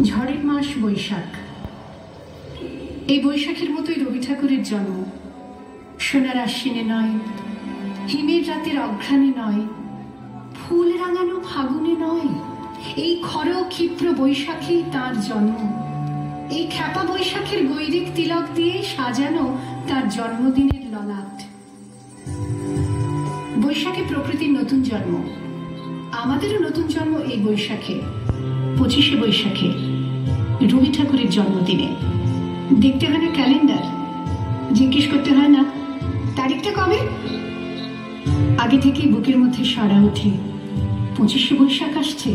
ঝড়ের মাস বৈশাখ। এই বৈশাখের মতোই রবি ঠাকুরের জন্ম। সোনার আশ্বিনে নয়, হিমের রাতের অঘ্রাণে নয়, ফুল রাঙানো ফাগুনে নয়, এই খর ক্ষিপ্র বৈশাখেই তার জন্ম। এই খ্যাপা বৈশাখের গৈরিক তিলক দিয়ে সাজানো তার জন্মদিনের ললাট। বৈশাখে প্রকৃতির নতুন জন্ম, আমাদেরও নতুন জন্ম এই বৈশাখে, 25শে বৈশাখে, রবি ঠাকুরের জন্মদিনে। দেখতে হয় না ক্যালেন্ডার, জিজ্ঞেস করতে হয় না তারিখটা কবে, আগে থেকেই বুকের মধ্যে সাড়া ওঠে 25শে বৈশাখ আসছে,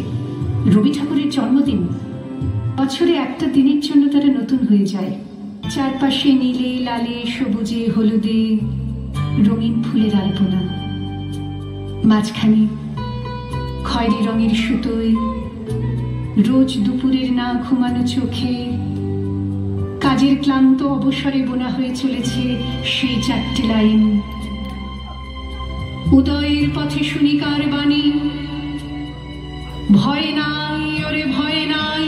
রবি ঠাকুরের জন্মদিন। বছরে একটা দিনের জন্য তারা নতুন হয়ে যায়। চারপাশে নীলে লালে সবুজে হলুদে রঙিন ফুলের আলপনা, মাঝখানে খয়েরি রঙের সুতোয় রোজ দুপুরের না ঘুমানো চোখে কাজের ক্লান্ত অবসরে বোনা হয়ে চলেছে সেই 4টে লাইন। উদয়ের পথে শুনিকার বাণী, ভয় নাই ওরে ভয় নাই,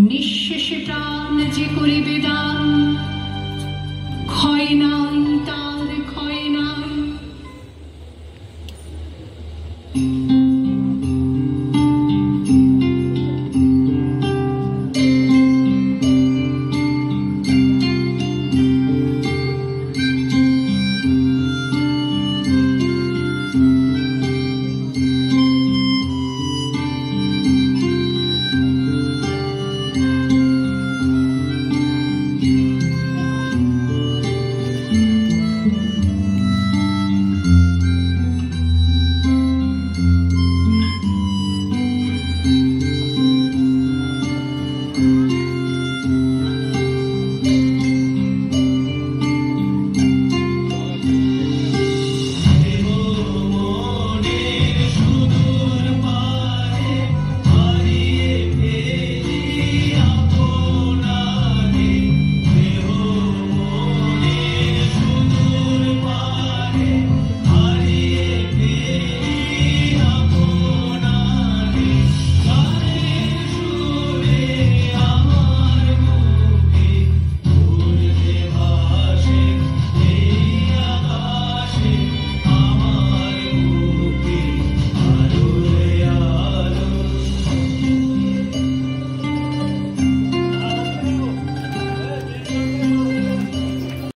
নিঃশেষে প্রাণ যে করিবে দান, ক্ষয় নাই